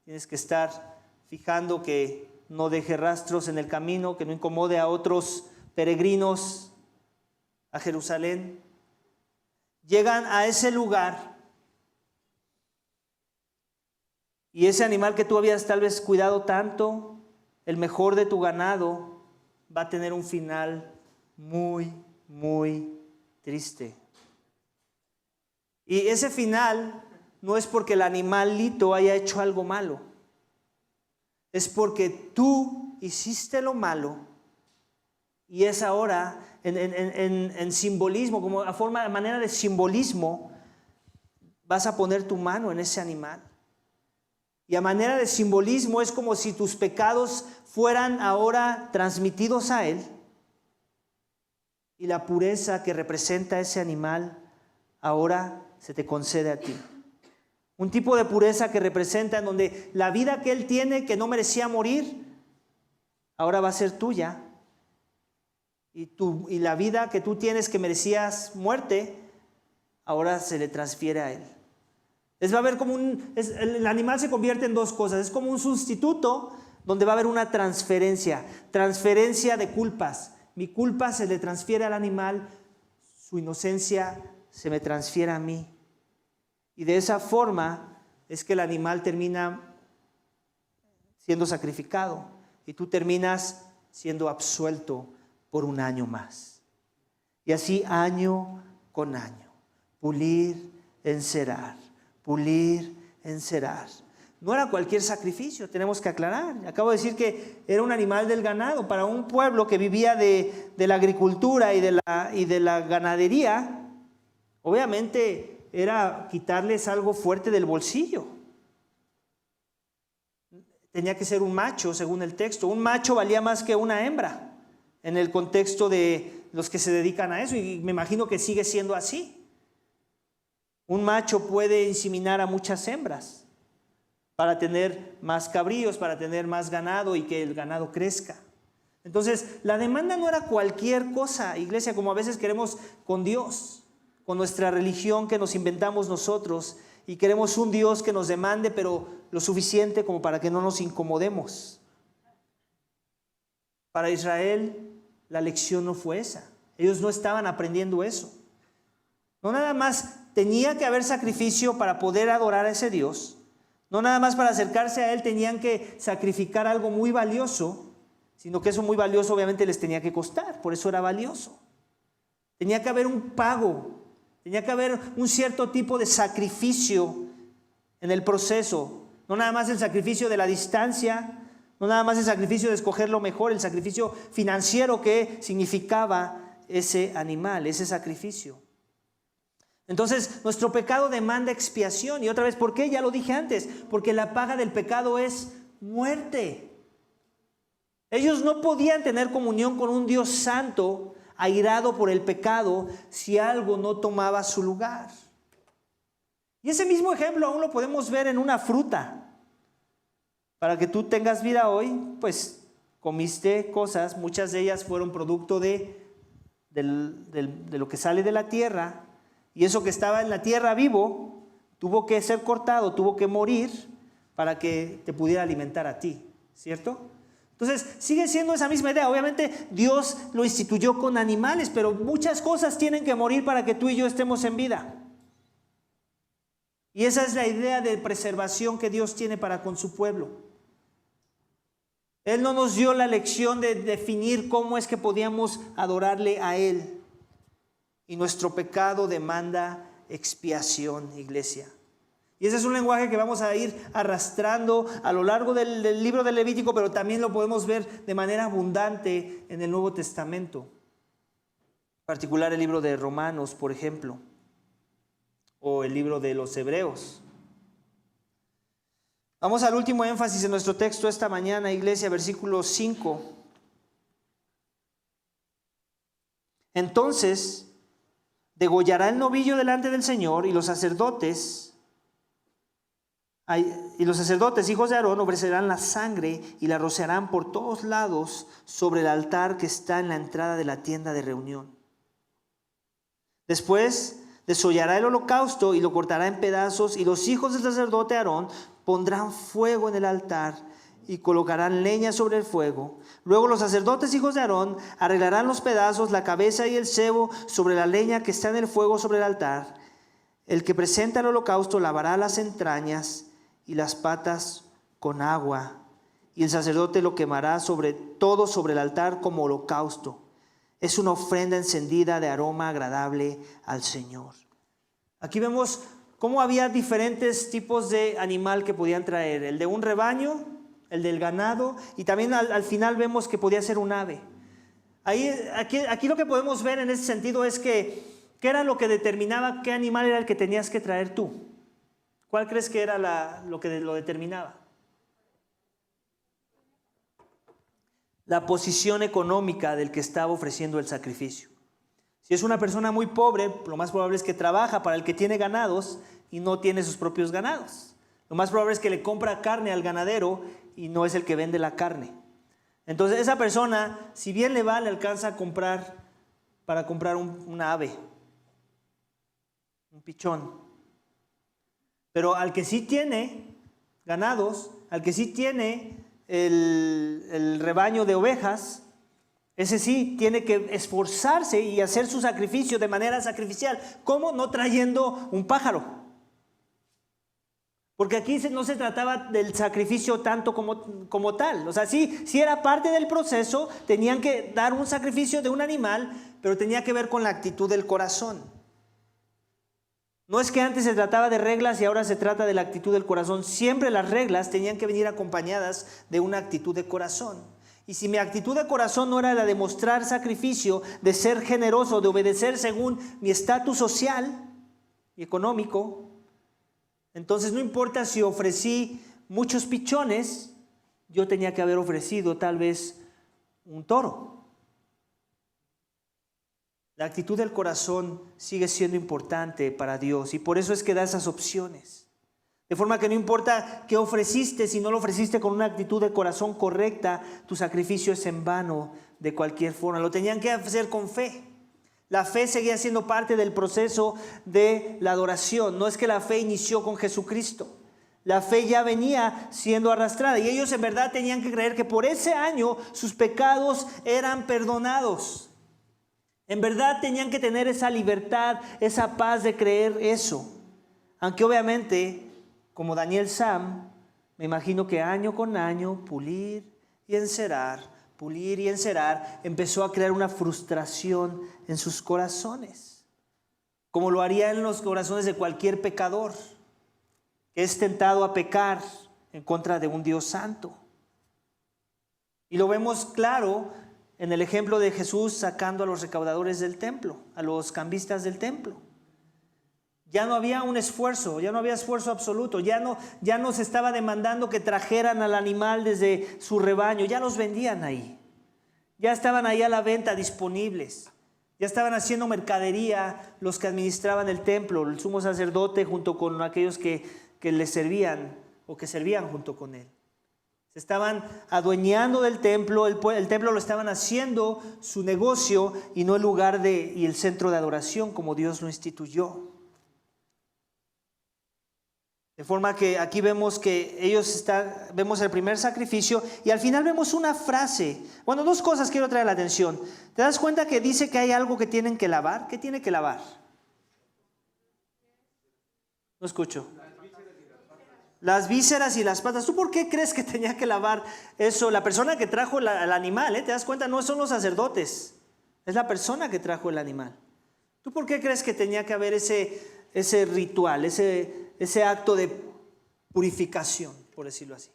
Tienes que estar fijando que no deje rastros en el camino, que no incomode a otros peregrinos a Jerusalén. Llegan a ese lugar y ese animal que tú habías tal vez cuidado tanto, el mejor de tu ganado, va a tener un final muy, muy triste. Y ese final no es porque el animalito haya hecho algo malo. Es porque tú hiciste lo malo y es ahora en simbolismo, como a manera de simbolismo, vas a poner tu mano en ese animal. Y a manera de simbolismo es como si tus pecados fueran ahora transmitidos a él y la pureza que representa ese animal ahora se te concede a ti. Un tipo de pureza que representa en donde la vida que él tiene, que no merecía morir, ahora va a ser tuya. Y la vida que tú tienes que merecías muerte, ahora se le transfiere a él. Va a haber como el animal se convierte en dos cosas. Es como un sustituto donde va a haber una transferencia de culpas. Mi culpa se le transfiere al animal, su inocencia se me transfiere a mí. Y de esa forma es que el animal termina siendo sacrificado y tú terminas siendo absuelto por un año más. Y así año con año, pulir, encerar, pulir, encerar. No era cualquier sacrificio, tenemos que aclarar. Acabo de decir que era un animal del ganado. Para un pueblo que vivía de la agricultura y de la ganadería, obviamente era quitarles algo fuerte del bolsillo. Tenía que ser un macho, según el texto. Un macho valía más que una hembra, en el contexto de los que se dedican a eso, y me imagino que sigue siendo así. Un macho puede inseminar a muchas hembras para tener más cabríos, para tener más ganado y que el ganado crezca. Entonces, la demanda no era cualquier cosa, iglesia, como a veces queremos con Dios, con nuestra religión que nos inventamos nosotros y queremos un Dios que nos demande, pero lo suficiente como para que no nos incomodemos. Para Israel la lección no fue esa. Ellos no estaban aprendiendo eso. No nada más tenía que haber sacrificio para poder adorar a ese Dios. No nada más para acercarse a Él tenían que sacrificar algo muy valioso, sino que eso muy valioso obviamente les tenía que costar, por eso era valioso. Tenía que haber un pago, tenía que haber un cierto tipo de sacrificio en el proceso. No nada más el sacrificio de la distancia, no nada más el sacrificio de escoger lo mejor, el sacrificio financiero que significaba ese animal, ese sacrificio. Entonces, nuestro pecado demanda expiación. Y otra vez, ¿por qué? Ya lo dije antes, porque la paga del pecado es muerte. Ellos no podían tener comunión con un Dios santo, airado por el pecado, si algo no tomaba su lugar. Y ese mismo ejemplo aún lo podemos ver en una fruta. Para que tú tengas vida hoy, pues comiste cosas, muchas de ellas fueron producto de lo que sale de la tierra. Y eso que estaba en la tierra vivo, tuvo que ser cortado, tuvo que morir para que te pudiera alimentar a ti, ¿cierto? Entonces, sigue siendo esa misma idea. Obviamente, Dios lo instituyó con animales, pero muchas cosas tienen que morir para que tú y yo estemos en vida. Y esa es la idea de preservación que Dios tiene para con su pueblo. Él no nos dio la lección de definir cómo es que podíamos adorarle a Él. Y nuestro pecado demanda expiación, iglesia. Y ese es un lenguaje que vamos a ir arrastrando a lo largo del libro de Levítico, pero también lo podemos ver de manera abundante en el Nuevo Testamento. En particular el libro de Romanos, por ejemplo, o el libro de los Hebreos. Vamos al último énfasis en nuestro texto esta mañana, iglesia, versículo 5. Entonces degollará el novillo delante del Señor y los sacerdotes Y los sacerdotes, hijos de Aarón, ofrecerán la sangre y la rociarán por todos lados sobre el altar que está en la entrada de la tienda de reunión. Después desollará el holocausto y lo cortará en pedazos, y los hijos del sacerdote Aarón pondrán fuego en el altar y colocarán leña sobre el fuego. Luego los sacerdotes, hijos de Aarón, arreglarán los pedazos, la cabeza y el sebo sobre la leña que está en el fuego sobre el altar. El que presenta el holocausto lavará las entrañas y las patas con agua, y el sacerdote lo quemará sobre el altar como holocausto. Es una ofrenda encendida de aroma agradable al Señor. Aquí vemos cómo había diferentes tipos de animal que podían traer. El de un rebaño, el del ganado, y también al final vemos que podía ser un ave. Aquí lo que podemos ver en ese sentido es que ¿qué era lo que determinaba qué animal era el que tenías que traer tú? ¿Cuál crees que era lo que lo determinaba? La posición económica del que estaba ofreciendo el sacrificio. Si es una persona muy pobre, lo más probable es que trabaja para el que tiene ganados y no tiene sus propios ganados. Lo más probable es que le compra carne al ganadero y no es el que vende la carne. Entonces esa persona, si bien le alcanza a comprar para comprar una ave, un pichón. Pero al que sí tiene ganados, al que sí tiene el rebaño de ovejas, ese sí tiene que esforzarse y hacer su sacrificio de manera sacrificial. ¿Cómo? No trayendo un pájaro. Porque aquí no se trataba del sacrificio tanto como tal. O sea, sí era parte del proceso, tenían que dar un sacrificio de un animal, pero tenía que ver con la actitud del corazón. No es que antes se trataba de reglas y ahora se trata de la actitud del corazón. Siempre las reglas tenían que venir acompañadas de una actitud de corazón. Y si mi actitud de corazón no era la de mostrar sacrificio, de ser generoso, de obedecer según mi estatus social y económico, entonces no importa si ofrecí muchos pichones, yo tenía que haber ofrecido tal vez un toro. La actitud del corazón sigue siendo importante para Dios y por eso es que da esas opciones. De forma que no importa qué ofreciste, si no lo ofreciste con una actitud de corazón correcta, tu sacrificio es en vano de cualquier forma. Lo tenían que hacer con fe. La fe seguía siendo parte del proceso de la adoración. No es que la fe inició con Jesucristo. La fe ya venía siendo arrastrada y ellos en verdad tenían que creer que por ese año sus pecados eran perdonados. En verdad tenían que tener esa libertad, esa paz de creer eso. Aunque obviamente, como Daniel Sam, me imagino que año con año, pulir y encerar, empezó a crear una frustración en sus corazones. Como lo haría en los corazones de cualquier pecador, que es tentado a pecar en contra de un Dios santo. Y lo vemos claro en el ejemplo de Jesús sacando a los recaudadores del templo, a los cambistas del templo. Ya no había un esfuerzo, ya no había esfuerzo absoluto, ya no se estaba demandando que trajeran al animal desde su rebaño, ya los vendían ahí. Ya estaban ahí a la venta disponibles. Ya estaban haciendo mercadería los que administraban el templo, el sumo sacerdote junto con aquellos que le servían o que servían junto con él. Se estaban adueñando del templo, el templo lo estaban haciendo su negocio y no el lugar y el centro de adoración como Dios lo instituyó. De forma que aquí vemos que vemos el primer sacrificio y al final vemos una frase. Bueno, dos cosas quiero traer la atención. ¿Te das cuenta que dice que hay algo que tienen que lavar? ¿Qué tiene que lavar? No escucho. Las vísceras y las patas. ¿Tú por qué crees que tenía que lavar eso? La persona que trajo el animal, ¿te das cuenta? No son los sacerdotes. Es la persona que trajo el animal. ¿Tú por qué crees que tenía que haber ese ritual, ese acto de purificación, por decirlo así?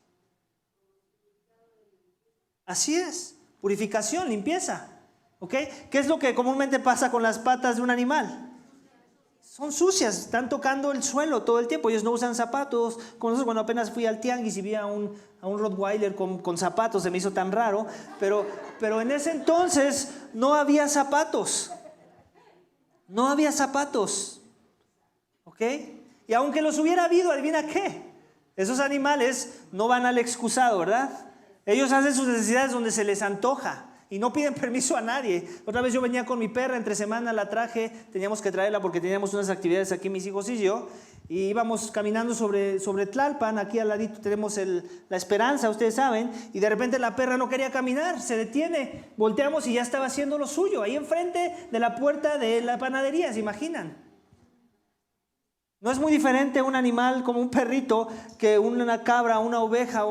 Así es, purificación, limpieza. ¿Ok? ¿Qué es lo que comúnmente pasa con las patas de un animal? Son sucias, están tocando el suelo todo el tiempo. Ellos no usan zapatos. Como nosotros, cuando apenas fui al tianguis y vi a un Rottweiler con zapatos, se me hizo tan raro. Pero en ese entonces no había zapatos. No había zapatos. ¿Ok? Y aunque los hubiera habido, adivina qué, Esos animales no van al excusado, ¿verdad? Ellos hacen sus necesidades donde se les antoja y no piden permiso a nadie. Otra vez yo venía con mi perra, entre semana la traje, teníamos que traerla porque teníamos unas actividades aquí mis hijos y yo, y íbamos caminando sobre Tlalpan, aquí al ladito tenemos la Esperanza, ustedes saben, y de repente la perra no quería caminar, se detiene, volteamos y ya estaba haciendo lo suyo, ahí enfrente de la puerta de la panadería, ¿se imaginan? No es muy diferente un animal como un perrito que una cabra, una oveja,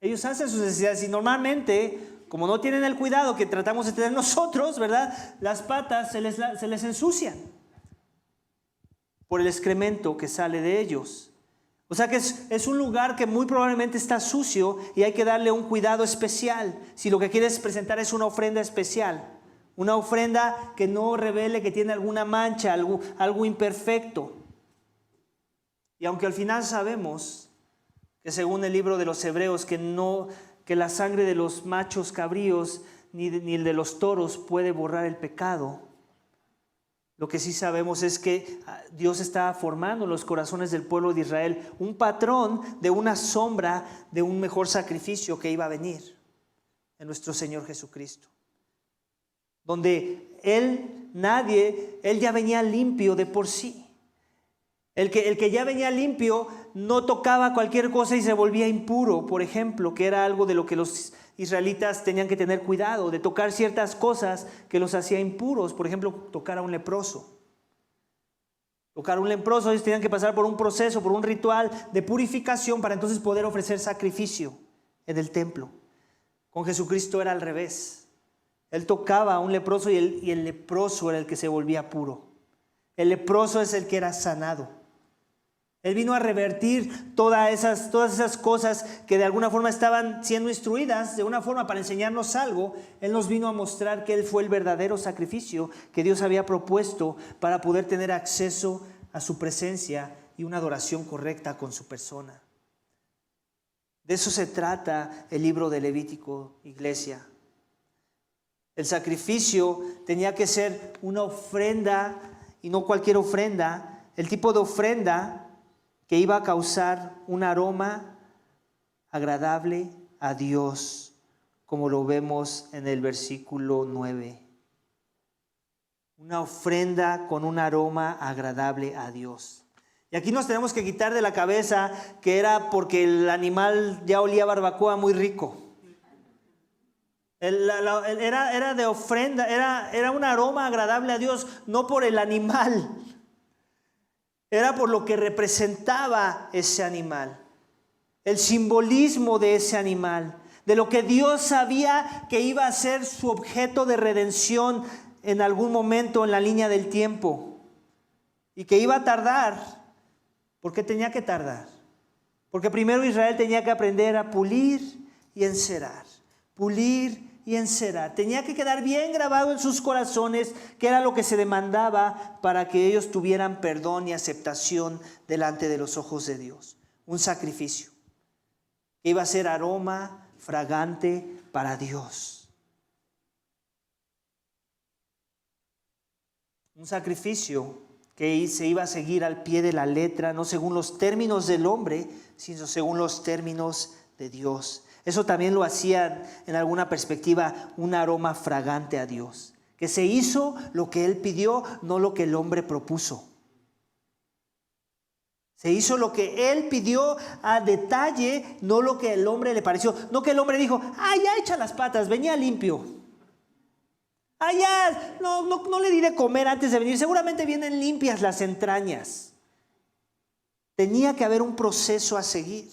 ellos hacen sus necesidades y normalmente, como no tienen el cuidado que tratamos de tener nosotros, ¿verdad? Las patas se les ensucian por el excremento que sale de ellos. O sea que es un lugar que muy probablemente está sucio y hay que darle un cuidado especial. Si lo que quieres presentar es una ofrenda especial, una ofrenda que no revele que tiene alguna mancha, algo imperfecto. Y aunque al final sabemos que según el libro de los Hebreos que la sangre de los machos cabríos ni el de los toros puede borrar el pecado, lo que sí sabemos es que Dios está formando en los corazones del pueblo de Israel un patrón de una sombra de un mejor sacrificio que iba a venir en nuestro Señor Jesucristo. Donde Él ya venía limpio de por sí. El que ya venía limpio no tocaba cualquier cosa y se volvía impuro, por ejemplo, que era algo de lo que los israelitas tenían que tener cuidado, de tocar ciertas cosas que los hacía impuros, por ejemplo, tocar a un leproso. Tocar a un leproso, ellos tenían que pasar por un proceso, por un ritual de purificación para entonces poder ofrecer sacrificio en el templo. Con Jesucristo era al revés. Él tocaba a un leproso y el leproso era el que se volvía puro. El leproso es el que era sanado. Él vino a revertir todas esas cosas que de alguna forma estaban siendo instruidas, de una forma para enseñarnos algo. Él nos vino a mostrar que Él fue el verdadero sacrificio que Dios había propuesto para poder tener acceso a su presencia y una adoración correcta con su persona. De eso se trata el libro de Levítico, iglesia. El sacrificio tenía que ser una ofrenda y no cualquier ofrenda, el tipo de ofrenda que iba a causar un aroma agradable a Dios, como lo vemos en el versículo 9. Una ofrenda con un aroma agradable a Dios. Y aquí nos tenemos que quitar de la cabeza que era porque el animal ya olía barbacoa muy rico. Era de ofrenda, era un aroma agradable a Dios, no por el animal. Era por lo que representaba ese animal, el simbolismo de ese animal, de lo que Dios sabía que iba a ser su objeto de redención en algún momento en la línea del tiempo y que iba a tardar, porque tenía que tardar, porque primero Israel tenía que aprender a pulir y encerar, tenía que quedar bien grabado en sus corazones que era lo que se demandaba para que ellos tuvieran perdón y aceptación delante de los ojos de Dios. Un sacrificio que iba a ser aroma fragante para Dios. Un sacrificio que se iba a seguir al pie de la letra, no según los términos del hombre, sino según los términos de Dios. Eso también lo hacía en alguna perspectiva un aroma fragante a Dios. Que se hizo lo que Él pidió, no lo que el hombre propuso. Se hizo lo que Él pidió a detalle, no lo que el hombre le pareció. No que el hombre dijo, ya echa las patas, venía limpio. Ya, no le di de comer antes de venir, seguramente vienen limpias las entrañas. Tenía que haber un proceso a seguir.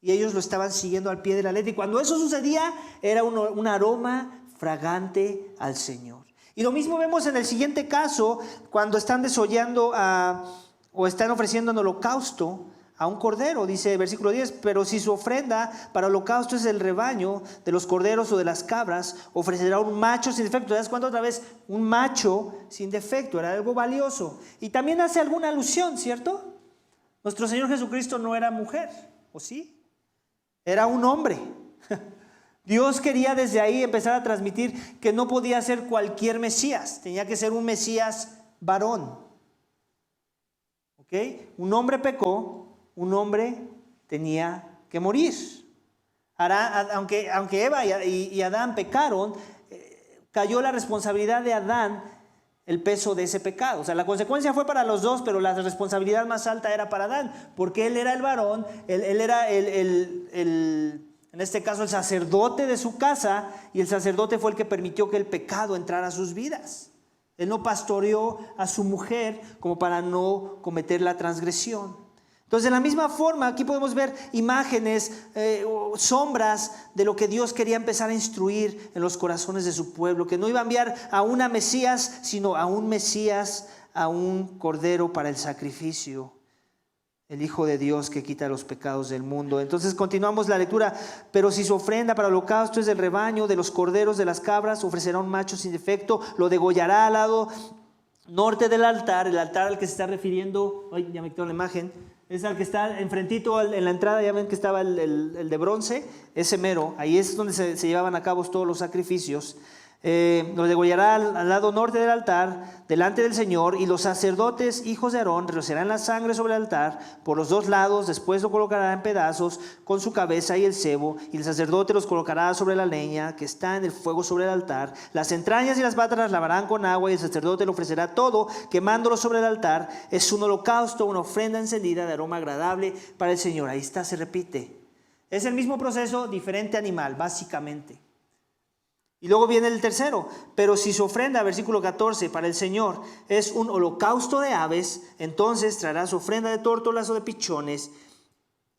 Y ellos lo estaban siguiendo al pie de la letra. Y cuando eso sucedía, era un aroma fragante al Señor. Y lo mismo vemos en el siguiente caso, cuando están desollando o están ofreciendo en holocausto a un cordero. Dice versículo 10, pero si su ofrenda para holocausto es el rebaño de los corderos o de las cabras, ofrecerá un macho sin defecto. ¿Te das cuenta otra vez? Un macho sin defecto, era algo valioso. Y también hace alguna alusión, ¿cierto? Nuestro Señor Jesucristo no era mujer, ¿o sí? Era un hombre. Dios quería desde ahí empezar a transmitir que no podía ser cualquier Mesías. Tenía que ser un Mesías varón. ¿Ok? Un hombre pecó un hombre tenía que morir. Aunque Eva y Adán pecaron, cayó la responsabilidad de Adán el peso de ese pecado. O sea, la consecuencia fue para los dos, pero la responsabilidad más alta era para Adán, porque él era el varón, él era en este caso el sacerdote de su casa, y el sacerdote fue el que permitió que el pecado entrara a sus vidas. Él no pastoreó a su mujer como para no cometer la transgresión. Entonces, de la misma forma, aquí podemos ver imágenes, sombras de lo que Dios quería empezar a instruir en los corazones de su pueblo, que no iba a enviar a una Mesías, sino a un Mesías, a un Cordero para el sacrificio, el Hijo de Dios que quita los pecados del mundo. Entonces continuamos la lectura. Pero si su ofrenda para holocausto es del rebaño, de los corderos, de las cabras, ofrecerá un macho sin defecto, lo degollará al lado norte del altar, el altar al que se está refiriendo. Ay, ya me quitó la imagen. Es al que está enfrentito en la entrada, ya ven que estaba el de bronce, ese mero, ahí es donde se llevaban a cabo todos los sacrificios. Lo degollará al lado norte del altar, delante del Señor, y los sacerdotes, hijos de Aarón, rociarán la sangre sobre el altar por los dos lados, después lo colocará en pedazos con su cabeza y el sebo, y el sacerdote los colocará sobre la leña que está en el fuego sobre el altar. Las entrañas y las patas las lavarán con agua, y el sacerdote le ofrecerá todo, quemándolo sobre el altar. Es un holocausto, una ofrenda encendida de aroma agradable para el Señor. Ahí está, se repite. Es el mismo proceso, diferente animal, básicamente. Y luego viene el tercero. Pero si su ofrenda, versículo 14, para el Señor es un holocausto de aves, entonces traerá su ofrenda de tórtolas o de pichones,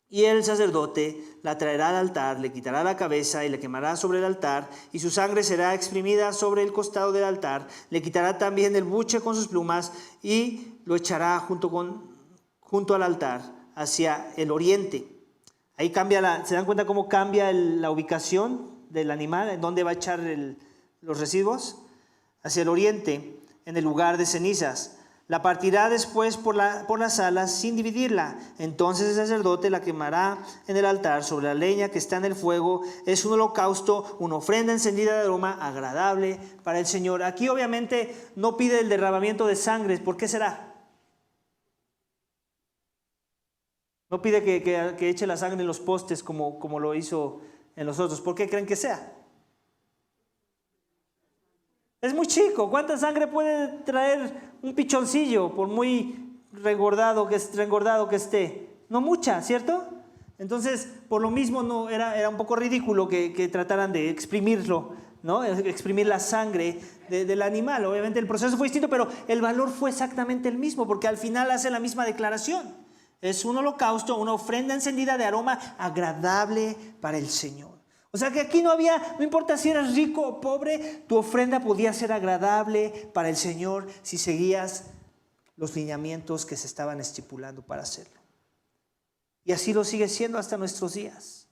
y el sacerdote la traerá al altar, le quitará la cabeza y la quemará sobre el altar, y su sangre será exprimida sobre el costado del altar. Le quitará también el buche con sus plumas y lo echará junto al altar hacia el oriente. Ahí cambia ¿se dan cuenta cómo cambia la ubicación del animal? ¿En dónde va a echar los residuos? Hacia el oriente, en el lugar de cenizas. La partirá después por las alas sin dividirla. Entonces el sacerdote la quemará en el altar sobre la leña que está en el fuego. Es un holocausto, una ofrenda encendida de aroma agradable para el Señor. Aquí obviamente no pide el derramamiento de sangre. ¿Por qué será? No pide que eche la sangre en los postes como lo hizo en los otros. ¿Por qué creen que sea? Es muy chico. ¿Cuánta sangre puede traer un pichoncillo por muy rengordado que esté? No mucha, ¿cierto? Entonces, por lo mismo no era un poco ridículo que trataran de exprimirlo, ¿no? Exprimir la sangre del animal. Obviamente el proceso fue distinto, pero el valor fue exactamente el mismo, porque al final hace la misma declaración. Es un holocausto, una ofrenda encendida de aroma agradable para el Señor. O sea que aquí no importa si eras rico o pobre, tu ofrenda podía ser agradable para el Señor si seguías los lineamientos que se estaban estipulando para hacerlo. Y así lo sigue siendo hasta nuestros días.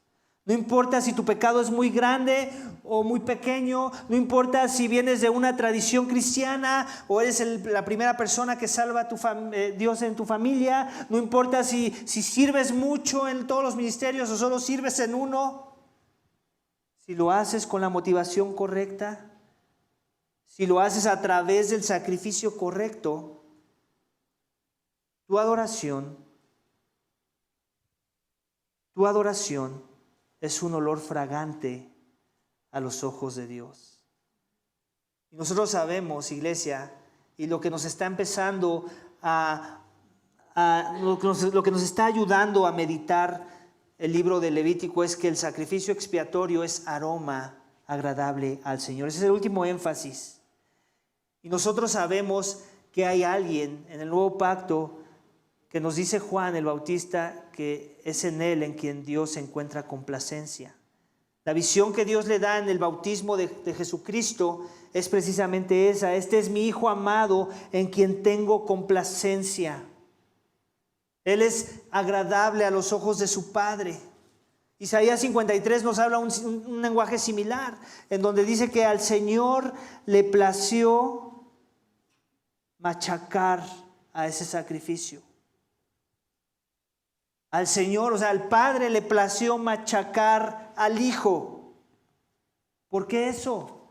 No importa si tu pecado es muy grande o muy pequeño, no importa si vienes de una tradición cristiana o eres la primera persona que salva a Dios en tu familia, no importa si sirves mucho en todos los ministerios o solo sirves en uno. Si lo haces con la motivación correcta, si lo haces a través del sacrificio correcto, tu adoración es un olor fragante a los ojos de Dios. Y nosotros sabemos, iglesia, y lo que nos está empezando lo que nos está ayudando a meditar el libro de Levítico es que el sacrificio expiatorio es aroma agradable al Señor. Ese es el último énfasis. Y nosotros sabemos que hay alguien en el nuevo pacto que nos dice Juan el Bautista que es en él en quien Dios encuentra complacencia. La visión que Dios le da en el bautismo de Jesucristo es precisamente esa. Este es mi Hijo amado en quien tengo complacencia. Él es agradable a los ojos de su Padre. Isaías 53 nos habla un lenguaje similar, en donde dice que al Señor le plació machacar a ese sacrificio. Al Señor, o sea, al Padre le plació machacar al Hijo. ¿Por qué eso?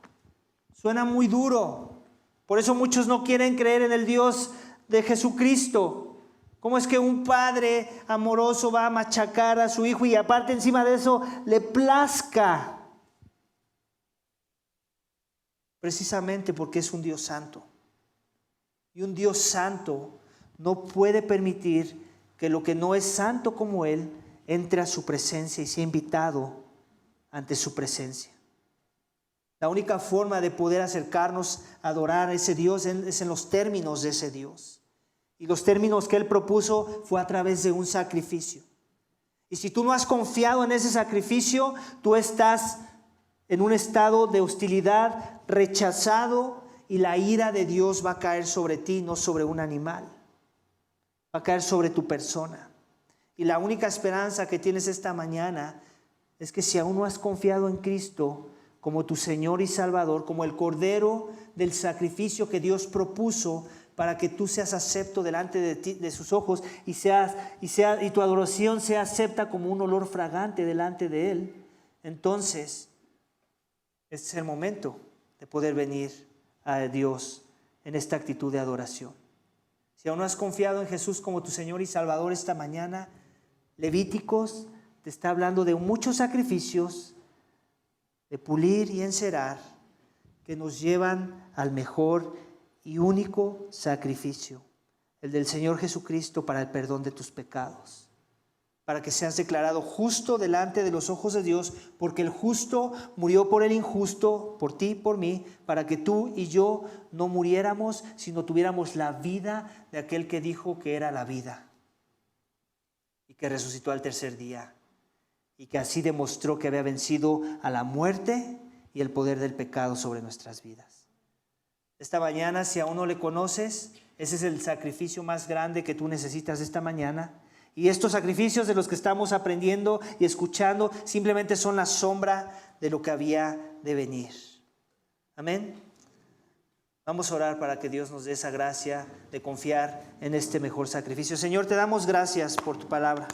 Suena muy duro. Por eso muchos no quieren creer en el Dios de Jesucristo. ¿Cómo es que un padre amoroso va a machacar a su hijo y aparte encima de eso le plazca? Precisamente porque es un Dios santo. Y un Dios santo no puede permitir que lo que no es santo como Él entre a su presencia y sea invitado ante su presencia. La única forma de poder acercarnos a adorar a ese Dios es en los términos de ese Dios. Y los términos que Él propuso fue a través de un sacrificio. Y si tú no has confiado en ese sacrificio, tú estás en un estado de hostilidad, rechazado, y la ira de Dios va a caer sobre ti, no sobre un animal. Va a caer sobre tu persona. Y la única esperanza que tienes esta mañana es que si aún no has confiado en Cristo como tu Señor y Salvador, como el Cordero del sacrificio que Dios propuso para que tú seas acepto delante de ti, de sus ojos, y tu adoración sea acepta como un olor fragante delante de Él, entonces este es el momento de poder venir a Dios en esta actitud de adoración. Si aún no has confiado en Jesús como tu Señor y Salvador esta mañana, Levíticos te está hablando de muchos sacrificios, de pulir y encerar, que nos llevan al mejor y único sacrificio, el del Señor Jesucristo para el perdón de tus pecados, para que seas declarado justo delante de los ojos de Dios, porque el justo murió por el injusto, por ti y por mí, para que tú y yo no muriéramos, sino tuviéramos la vida de aquel que dijo que era la vida y que resucitó al tercer día y que así demostró que había vencido a la muerte y el poder del pecado sobre nuestras vidas. Esta mañana, si aún no le conoces, ese es el sacrificio más grande que tú necesitas esta mañana. Y estos sacrificios de los que estamos aprendiendo y escuchando simplemente son la sombra de lo que había de venir. Amén. Vamos a orar para que Dios nos dé esa gracia de confiar en este mejor sacrificio. Señor, te damos gracias por tu palabra.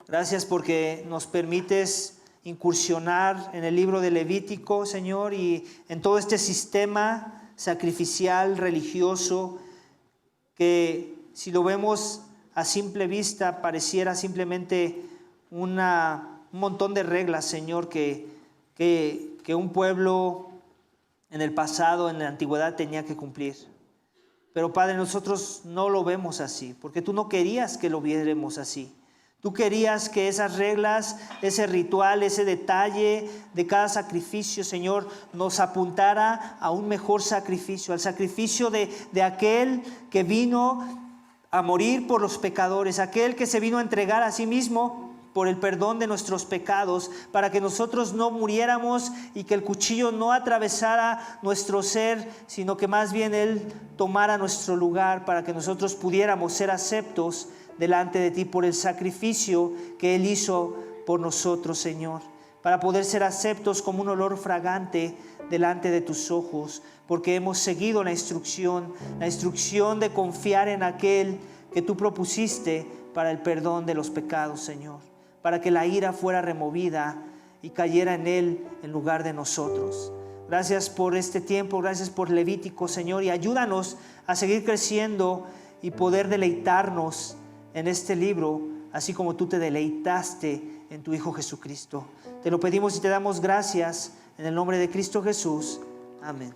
Gracias porque nos permites incursionar en el libro de Levítico, Señor, y en todo este sistema sacrificial, religioso, que si lo vemos a simple vista pareciera simplemente un montón de reglas, Señor, que un pueblo en el pasado, en la antigüedad, tenía que cumplir. Pero Padre, nosotros no lo vemos así, porque tú no querías que lo viéramos así. Tú querías que esas reglas, ese ritual, ese detalle de cada sacrificio, Señor, nos apuntara a un mejor sacrificio, al sacrificio de aquel que vino a morir por los pecadores, aquel que se vino a entregar a sí mismo por el perdón de nuestros pecados, para que nosotros no muriéramos y que el cuchillo no atravesara nuestro ser, sino que más bien Él tomara nuestro lugar, para que nosotros pudiéramos ser aceptos delante de ti por el sacrificio que Él hizo por nosotros, Señor, para poder ser aceptos como un olor fragante delante de tus ojos, porque hemos seguido la instrucción de confiar en aquel que tú propusiste para el perdón de los pecados, Señor, para que la ira fuera removida y cayera en Él en lugar de nosotros. Gracias por este tiempo, gracias por Levítico, Señor, y ayúdanos a seguir creciendo y poder deleitarnos en este libro, así como tú te deleitaste en tu Hijo Jesucristo. Te lo pedimos y te damos gracias en el nombre de Cristo Jesús. Amén.